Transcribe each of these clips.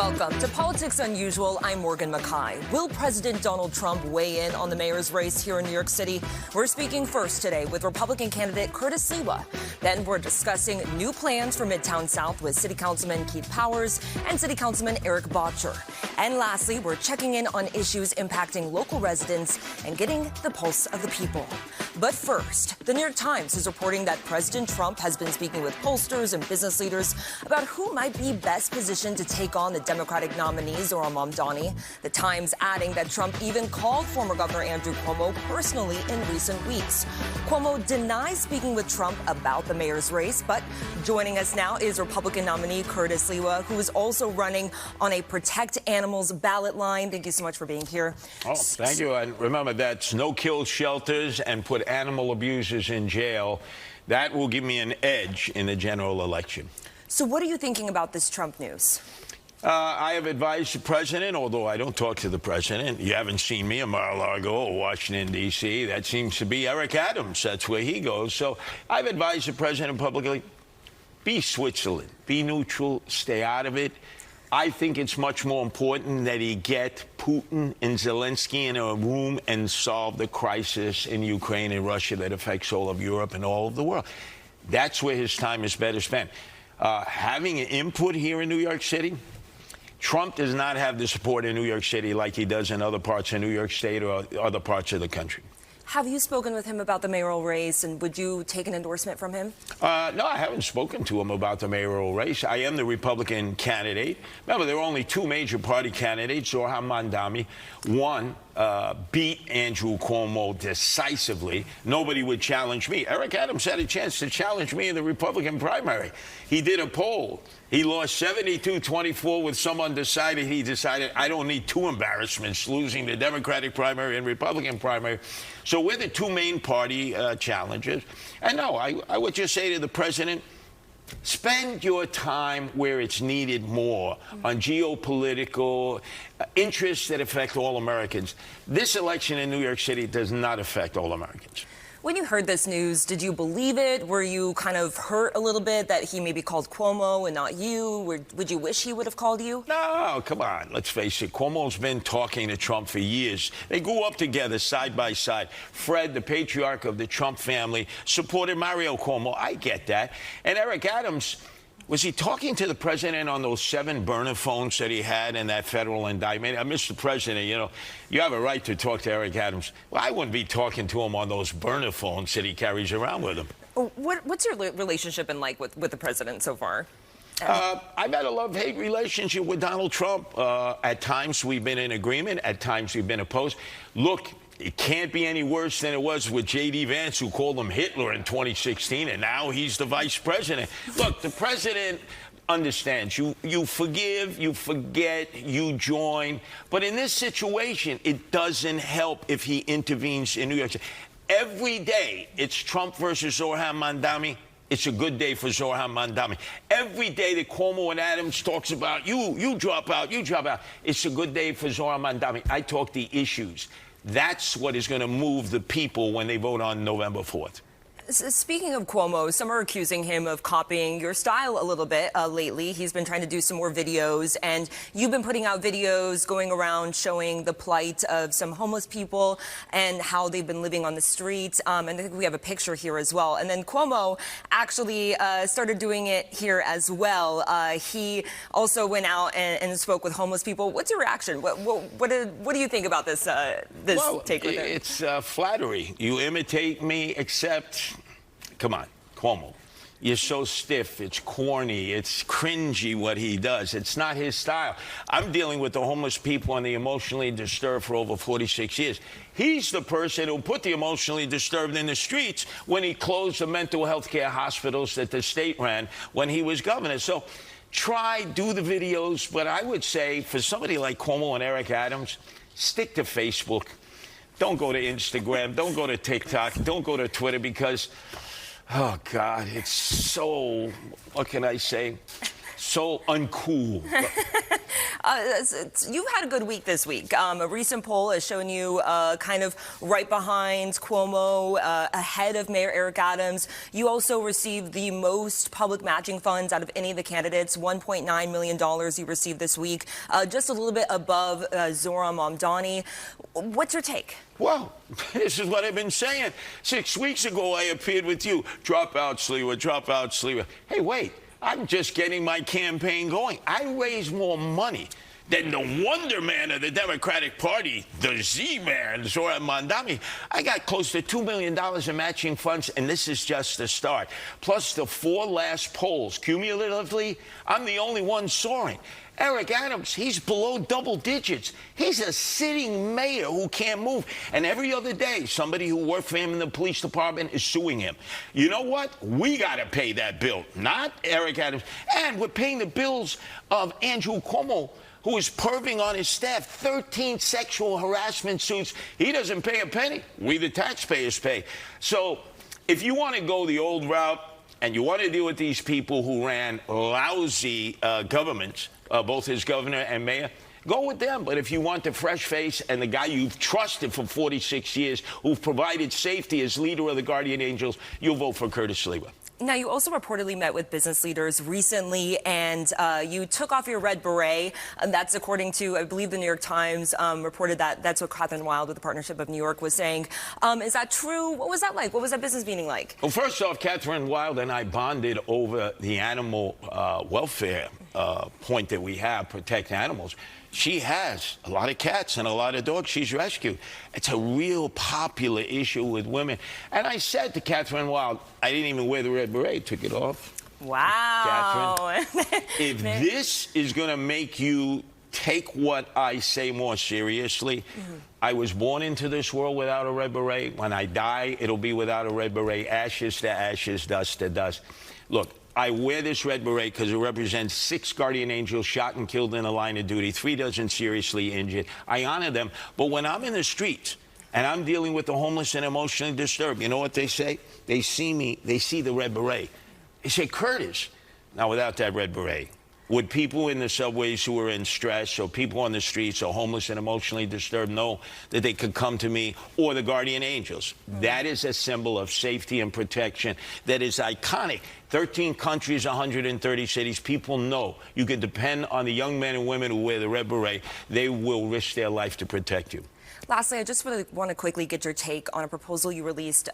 Welcome to Politics Unusual. I'm Morgan McKay. Will President Donald Trump weigh in on the mayor's race here in New York City? We're speaking first today with Republican candidate Curtis Sliwa. Then we're discussing new plans for Midtown South with City Councilman Keith Powers and City Councilman Erik Bottcher. And lastly, we're checking in on issues impacting local residents and getting the pulse of the people. But first, the New York Times is reporting that President Trump has been speaking with pollsters and business leaders about who might be best positioned to take on the Democratic nominee Zohran Mamdani. The Times adding that Trump even called former Governor Andrew Cuomo personally in recent weeks. Cuomo denies speaking with Trump about the mayor's race, but joining us now is Republican nominee Curtis Sliwa, who is also running on a Protect Animals ballot line. Thank you so much for being here. Oh, thank you. And remember, that's no-kill shelters and put animal abusers in jail. That will give me an edge in the general election. So what are you thinking about this Trump news? I have advised the president, although I don't talk to the president. You haven't seen me in Mar-a-Lago or Washington, D.C. That seems to be Eric Adams. That's where he goes. So I've advised the president publicly, be Switzerland, be neutral, stay out of it. I think it's much more important that he get Putin and Zelensky in a room and solve the crisis in Ukraine and Russia that affects all of Europe and all of the world. That's where his time is better spent. Having an input here in New York City, Trump does not have the support in New York City like he does in other parts of New York State or other parts of the country. Have you spoken with him about the mayoral race, and would you take an endorsement from him? No, I haven't spoken to him about the mayoral race. I am the Republican candidate. Remember, there are only two major party candidates, Zohran Mamdani. One beat Andrew Cuomo decisively. Nobody would challenge me. Eric Adams had a chance to challenge me in the Republican primary. He did a poll. He lost 72-24 with some undecided. He decided, I don't need two embarrassments, losing the Democratic primary and Republican primary. So we're the two main party challengers. And no, I would just say to the president, spend your time where it's needed more on geopolitical interests that affect all Americans. This election in New York City does not affect all Americans. When you heard this news, did you believe it? Were you kind of hurt a little bit that he maybe called Cuomo and not you? Would you wish he would have called you? No, come on. Let's face it. Cuomo's been talking to Trump for years. They grew up together side by side. Fred, the patriarch of the Trump family, supported Mario Cuomo. I get that. And Eric Adams, was he talking to the president on those 7 burner phones that he had in that federal indictment? Mr. President, you know, you have a right to talk to Eric Adams. Well, I wouldn't be talking to him on those burner phones that he carries around with him. What's your relationship been like with the president so far? I've had a love-hate relationship with Donald Trump. At times we've been in agreement. At times we've been opposed. Look, it can't be any worse than it was with J.D. Vance, who called him Hitler in 2016, and now he's the vice president. Look, the president understands. You forgive, you forget, you join. But in this situation, it doesn't help if he intervenes in New York City. Every day, it's Trump versus Zohran Mamdani. It's a good day for Zohran Mamdani. Every day that Cuomo and Adams talks about you drop out, you drop out. It's a good day for Zohran Mamdani. I talk the issues. That's what is going to move the people when they vote on November 4th. Speaking of Cuomo, some are accusing him of copying your style a little bit lately. He's been trying to do some more videos, and you've been putting out videos going around showing the plight of some homeless people and how they've been living on the streets. And I think we have a picture here as well. And then Cuomo actually started doing it here as well. He also went out and spoke with homeless people. What's your reaction? What do you think about this take with him? It's flattery. You imitate me, except... Come on, Cuomo. You're so stiff. It's corny. It's cringy what he does. It's not his style. I'm dealing with the homeless people and the emotionally disturbed for over 46 years. He's the person who put the emotionally disturbed in the streets when he closed the mental health care hospitals that the state ran when he was governor. So do the videos. But I would say for somebody like Cuomo and Eric Adams, stick to Facebook. Don't go to Instagram. Don't go to TikTok. Don't go to Twitter because... oh, God, it's so, what can I say, so uncool. You've had a good week this week. A recent poll has shown you kind of right behind Cuomo, ahead of Mayor Eric Adams. You also received the most public matching funds out of any of the candidates, $1.9 million you received this week, just a little bit above Zohran Mamdani. What's your take? Well, this is what I've been saying. 6 weeks ago, I appeared with you. Drop out, Sliwa, drop out, Sliwa. Hey, wait. I'm just getting my campaign going. I raise more money than the Wonder Man of the Democratic Party, the Z-Man, Zohran Mamdani. I got close to $2 million in matching funds, and this is just the start. Plus the 4 last polls. Cumulatively, I'm the only one soaring. Eric Adams, he's below double digits. He's a sitting mayor who can't move. And every other day, somebody who worked for him in the police department is suing him. You know what? We got to pay that bill, not Eric Adams. And we're paying the bills of Andrew Cuomo, who is perving on his staff, 13 sexual harassment suits. He doesn't pay a penny. We, the taxpayers, pay. So if you want to go the old route and you want to deal with these people who ran lousy governments, both as governor and mayor, go with them. But if you want the fresh face and the guy you've trusted for 46 years, who've provided safety as leader of the Guardian Angels, you'll vote for Curtis Sliwa. Now, you also reportedly met with business leaders recently, and you took off your red beret. And that's according to, I believe, the New York Times reported that. That's what Catherine Wild with the Partnership of New York was saying. Is that true? What was that like? What was that business meeting like? Well, first off, Catherine Wild and I bonded over the animal welfare point that we have, protect animals. She has a lot of cats and a lot of dogs she's rescued. It's a real popular issue with women. And I said to Catherine Wild, I didn't even wear the red beret, took it off. Wow. Catherine, if this is going to make you take what I say more seriously, I was born into this world without a red beret. When I die, it'll be without a red beret, ashes to ashes, dust to dust. Look, I wear this red beret because it represents 6 Guardian Angels shot and killed in the line of duty, 3 dozen seriously injured. I honor them. But when I'm in the streets and I'm dealing with the homeless and emotionally disturbed, you know what they say? They see me, they see the red beret. They say, Curtis. Now, without that red beret, would people in the subways who are in stress or people on the streets or homeless and emotionally disturbed know that they could come to me or the Guardian Angels? That is a symbol of safety and protection that is iconic. 13 countries, 130 cities. People know you can depend on the young men and women who wear the red beret. They will risk their life to protect you. Lastly, I just really want to quickly get your take on a proposal you released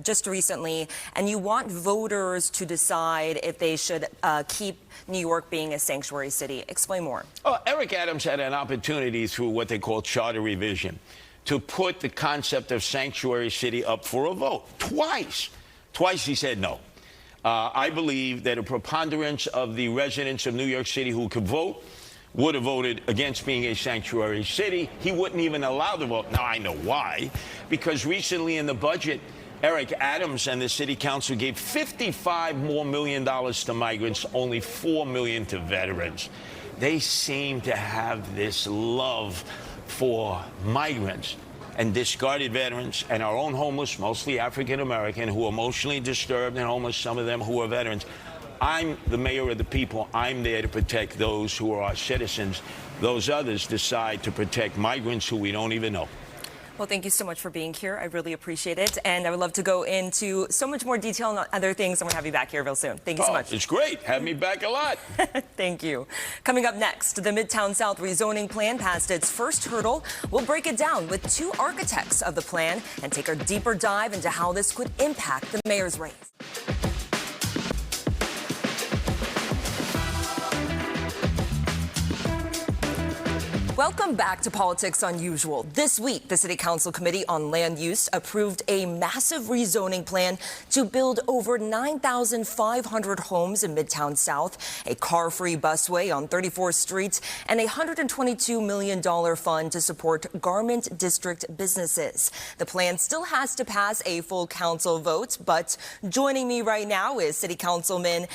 just recently, and you want voters to decide if they should keep New York being a sanctuary city. Explain more. Oh, Eric Adams had an opportunity through what they call charter revision to put the concept of sanctuary city up for a vote. Twice he said no. I believe that a preponderance of the residents of New York City who could vote would have voted against being a sanctuary city. He wouldn't even allow the vote. Now, I know why. Because recently in the budget, Eric Adams and the city council gave $55 million more to migrants, only $4 million to veterans. They seem to have this love for migrants and discarded veterans and our own homeless, mostly African-American, who are emotionally disturbed and homeless, some of them who are veterans. I'm the mayor of the people. I'm there to protect those who are our citizens. Those others decide to protect migrants who we don't even know. Well, thank you so much for being here. I really appreciate it. And I would love to go into so much more detail on other things. I'm going to have you back here real soon. Thank you so much. It's great. Have me back a lot. Thank you. Coming up next, the Midtown South rezoning plan passed its first hurdle. We'll break it down with 2 architects of the plan and take a deeper dive into how this could impact the mayor's race. Welcome back to Politics Unusual. This week, the City Council Committee on Land Use approved a massive rezoning plan to build over 9,500 homes in Midtown South, a car-free busway on 34th Street, and a $122 million fund to support garment district businesses. The plan still has to pass a full council vote, but joining me right now is City Councilman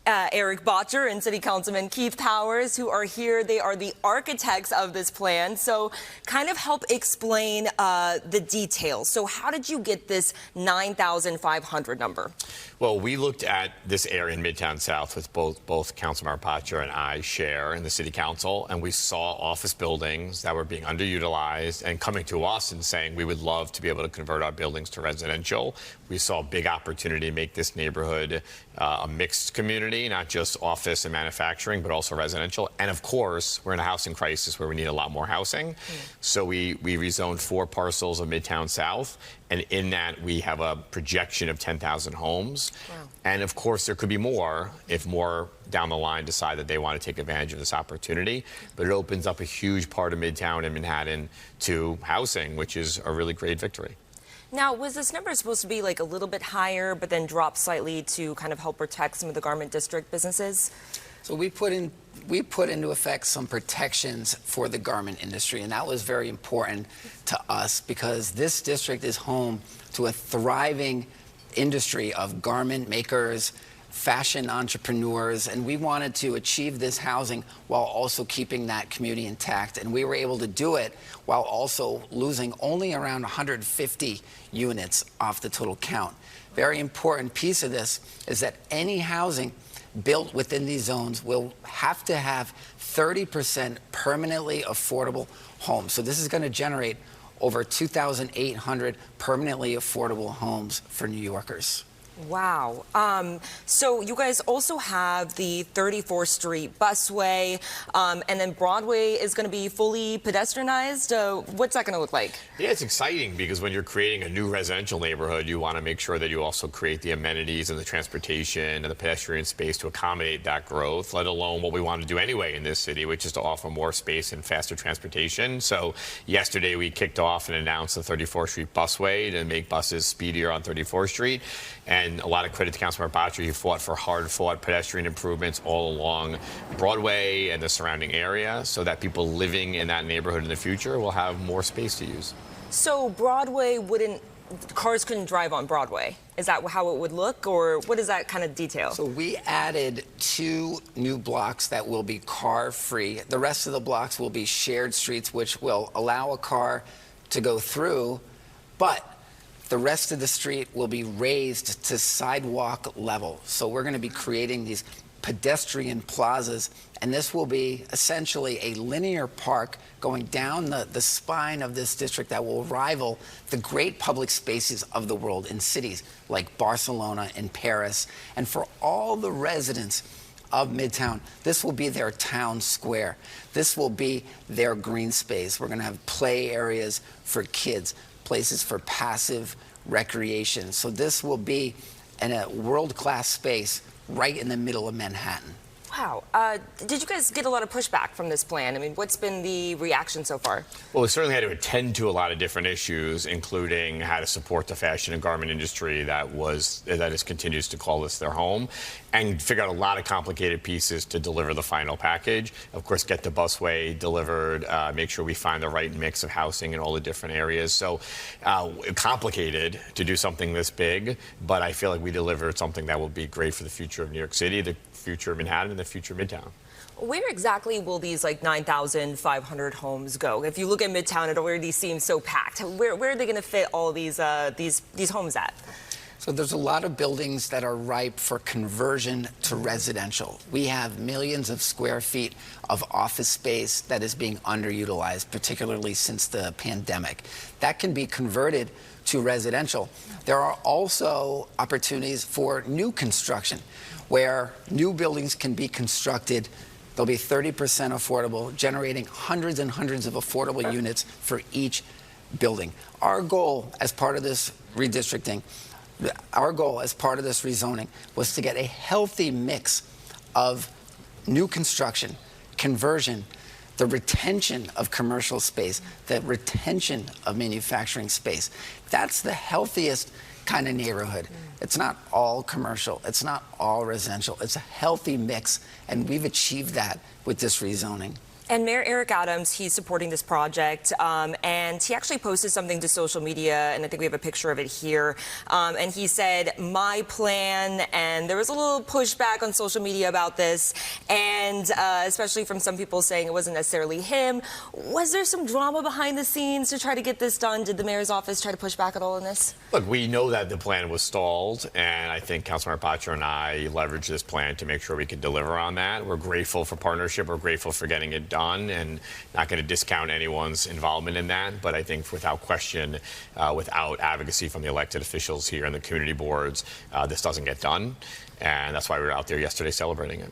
Erik Bottcher and City Councilman Keith Powers, who are here. They are the architects of this plan. So kind of help explain the details. So how did you get this 9,500 number? Well, we looked at this area in Midtown South, with both Councilmember Bottcher and I share in the City Council, and we saw office buildings that were being underutilized and coming to us and saying we would love to be able to convert our buildings to residential. We saw a big opportunity to make this neighborhood a mixed community, not just office and manufacturing, but also residential. And of course, we're in a housing crisis where we need a lot more housing. So we rezoned 4 parcels of Midtown South, and in that we have a projection of 10,000 homes. Wow. And of course, there could be more if more down the line decide that they want to take advantage of this opportunity. But it opens up a huge part of Midtown and Manhattan to housing, which is a really great victory. Now, was this number supposed to be like a little bit higher, but then drop slightly to kind of help protect some of the garment district businesses? So we put into effect some protections for the garment industry, and that was very important to us because this district is home to a thriving industry of garment makers, fashion entrepreneurs, and we wanted to achieve this housing while also keeping that community intact. And we were able to do it while also losing only around 150 units off the total count. Very important piece of this is that any housing built within these zones will have to have 30% permanently affordable homes. So this is going to generate over 2,800 permanently affordable homes for New Yorkers. Wow. So you guys also have the 34th Street busway, and then Broadway is going to be fully pedestrianized. What's that going to look like? Yeah, it's exciting because when you're creating a new residential neighborhood, you want to make sure that you also create the amenities and the transportation and the pedestrian space to accommodate that growth, let alone what we want to do anyway in this city, which is to offer more space and faster transportation. So yesterday we kicked off and announced the 34th Street busway to make buses speedier on 34th Street. And a lot of credit to Councilmember Bottcher. He fought for hard-fought pedestrian improvements all along Broadway and the surrounding area so that people living in that neighborhood in the future will have more space to use. So Broadway cars couldn't drive on Broadway. Is that how it would look, or what is that kind of detail? So we added 2 new blocks that will be car-free. The rest of the blocks will be shared streets, which will allow a car to go through, but the rest of the street will be raised to sidewalk level. So we're going to be creating these pedestrian plazas, and this will be essentially a linear park going down the spine of this district that will rival the great public spaces of the world in cities like Barcelona and Paris. And for all the residents of Midtown, this will be their town square. This will be their green space. We're going to have play areas for kids, places for passive recreation. So this will be in a world-class space right in the middle of Manhattan. Wow. Did you guys get a lot of pushback from this plan? I mean, what's been the reaction so far? Well, we certainly had to attend to a lot of different issues, including how to support the fashion and garment industry that continues to call this their home, and figure out a lot of complicated pieces to deliver the final package. Of course, get the busway delivered, make sure we find the right mix of housing in all the different areas. So complicated to do something this big, but I feel like we delivered something that will be great for the future of New York City, the future of Manhattan, and the future of Midtown. Where exactly will these 9,500 homes go? If you look at Midtown, it already seems so packed. Where are they going to fit all these homes at? So there's a lot of buildings that are ripe for conversion to residential. We have millions of square feet of office space that is being underutilized, particularly since the pandemic. That can be converted to residential. There are also opportunities for new construction, where new buildings can be constructed. They'll be 30% affordable, generating hundreds and hundreds of affordable units for each building. Our goal as part of this redistricting, our goal as part of this rezoning was to get a healthy mix of new construction, conversion, the retention of commercial space, the retention of manufacturing space. That's the healthiest kind of neighborhood. It's not all commercial. It's not all residential. It's a healthy mix, and we've achieved that with this rezoning. And Mayor Erik, he's supporting this project, and he actually posted something to social media, and I think we have a picture of it here. And he said, "My plan," and there was a little pushback on social media about this, and especially from some people saying it wasn't necessarily him. Was there some drama behind the scenes to try to get this done? Did the mayor's office try to push back at all on this? Look, we know that the plan was stalled, and I think Councilmember Bottcher and I leveraged this plan to make sure we could deliver on that. We're grateful for partnership. We're grateful for getting it done, and not going to discount anyone's involvement in that. But I think without question, without advocacy from the elected officials here and the community boards, this doesn't get done. And that's why we were out there yesterday celebrating it.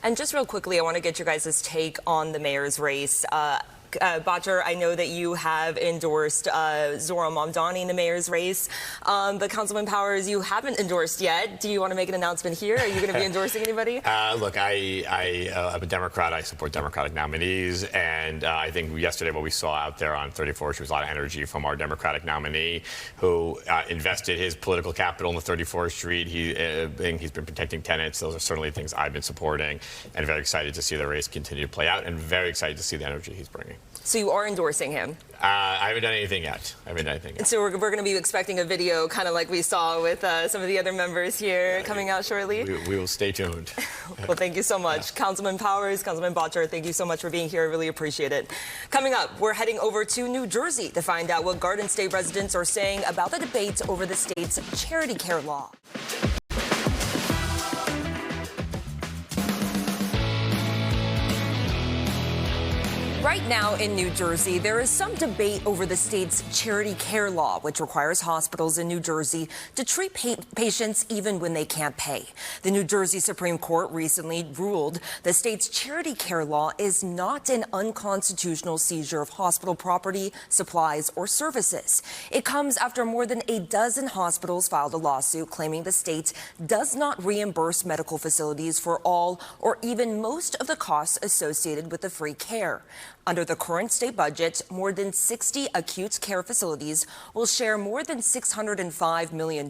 And just real quickly, I want to get your guys' take on the mayor's race. Bottcher, I know that you have endorsed Zora Mamdani in the mayor's race, but Councilman Powers, you haven't endorsed yet. Do you want to make an announcement here? Are you going to be endorsing anybody? Look, I'm a Democrat. I support Democratic nominees, and I think yesterday what we saw out there on 34th Street was a lot of energy from our Democratic nominee who invested his political capital in the 34th Street. He's been protecting tenants. Those are certainly things I've been supporting, and very excited to see the race continue to play out, and very excited to see the energy he's bringing. So you are endorsing him? I haven't done anything yet. So we're going to be expecting a video kind of like we saw with some of the other members here coming out shortly? We will stay tuned. Well, thank you so much. Yeah. Councilman Powers, Councilman Bottcher, thank you so much for being here. I really appreciate it. Coming up, we're heading over to New Jersey to find out what Garden State residents are saying about the debate over the state's charity care law. Right now in New Jersey, there is some debate over the state's charity care law, which requires hospitals in New Jersey to treat patients even when they can't pay. The New Jersey Supreme Court recently ruled the state's charity care law is not an unconstitutional seizure of hospital property, supplies, or services. It comes after more than a dozen hospitals filed a lawsuit claiming the state does not reimburse medical facilities for all or even most of the costs associated with the free care. Under the current state budget, more than 60 acute care facilities will share more than $605 million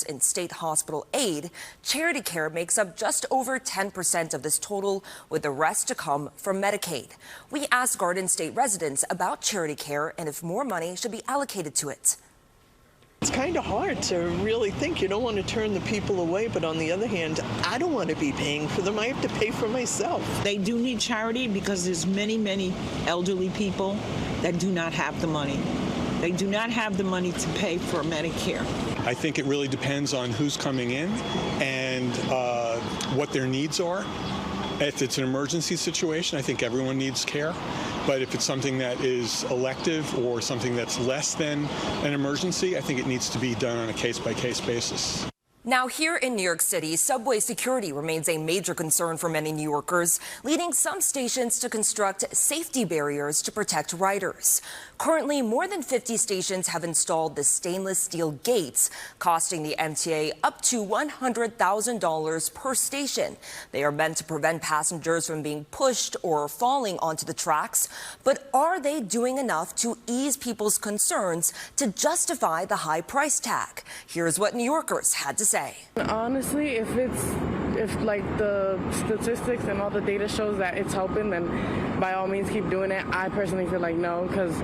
in state hospital aid. Charity care makes up just over 10% of this total, with the rest to come from Medicaid. We asked Garden State residents about charity care and if more money should be allocated to it. It's kind of hard to really think. You don't want to turn the people away, but on the other hand, I don't want to be paying for them. I have to pay for myself. They do need charity because there's many elderly people that do not have the money. They do not have the money to pay for Medicare. I think it really depends on who's coming in and what their needs are. If it's an emergency situation, I think everyone needs care. But if it's something that is elective or something that's less than an emergency, I think it needs to be done on a case-by-case basis. Now, here in New York City, subway security remains a major concern for many New Yorkers, leading some stations to construct safety barriers to protect riders. Currently, more than 50 stations have installed the stainless steel gates, costing the MTA up to $100,000 per station. They are meant to prevent passengers from being pushed or falling onto the tracks. But are they doing enough to ease people's concerns to justify the high price tag? Here's what New Yorkers had to say. Honestly, if like the statistics and all the data shows that it's helping, then by all means keep doing it. I personally feel like no, because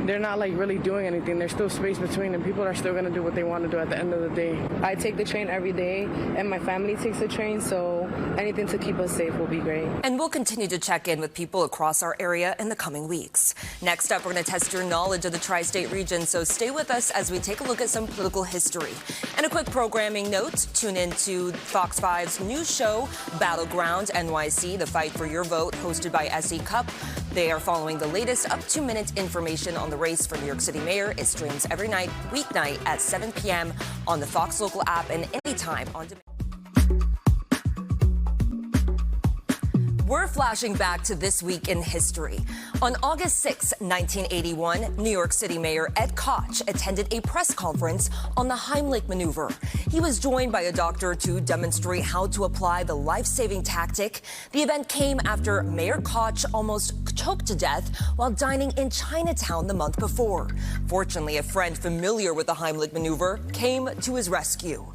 they're not like really doing anything. There's still space between, and people are still going to do what they want to do at the end of the day. I take the train every day, and my family takes the train, so anything to keep us safe will be great. And we'll continue to check in with people across our area in the coming weeks. Next up, we're going to test your knowledge of the tri-state region, so stay with us as we take a look at some political history. And a quick programming note, tune in to Fox 5's new show, Battleground NYC, the fight for your vote, hosted by SE Cup. They are following the latest up-to-minute information on the race for New York City Mayor. It streams every night, weeknight at 7 p.m. on the Fox Local app and anytime on demand. We're flashing back to this week in history. On August 6, 1981, New York City Mayor Ed Koch attended a press conference on the Heimlich maneuver. He was joined by a doctor to demonstrate how to apply the life-saving tactic. The event came after Mayor Koch almost choked to death while dining in Chinatown the month before. Fortunately, a friend familiar with the Heimlich maneuver came to his rescue.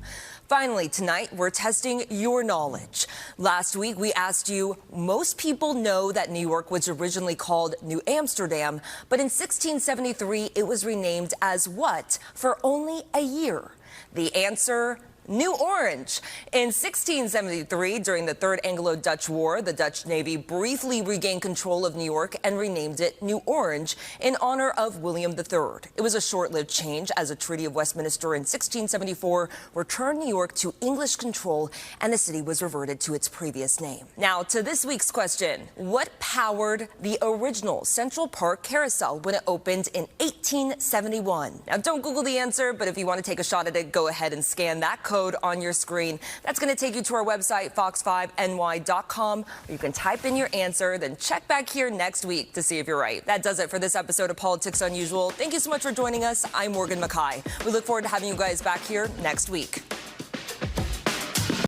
Finally, tonight, we're testing your knowledge. Last week, we asked you, most people know that New York was originally called New Amsterdam, but in 1673, it was renamed as what for only a year? The answer, New Orange. In 1673, during the Third Anglo-Dutch War, the Dutch Navy briefly regained control of New York and renamed it New Orange in honor of William III. It was a short-lived change as the Treaty of Westminster in 1674 returned New York to English control and the city was reverted to its previous name. Now to this week's question. What powered the original Central Park Carousel when it opened in 1871? Now don't Google the answer, but if you want to take a shot at it, go ahead and scan that code on your screen. That's going to take you to our website, fox5ny.com, where you can type in your answer, then check back here next week to see if you're right. That does it for this episode of Politics Unusual. Thank you so much for joining us. I'm Morgan McKay. We look forward to having you guys back here next week.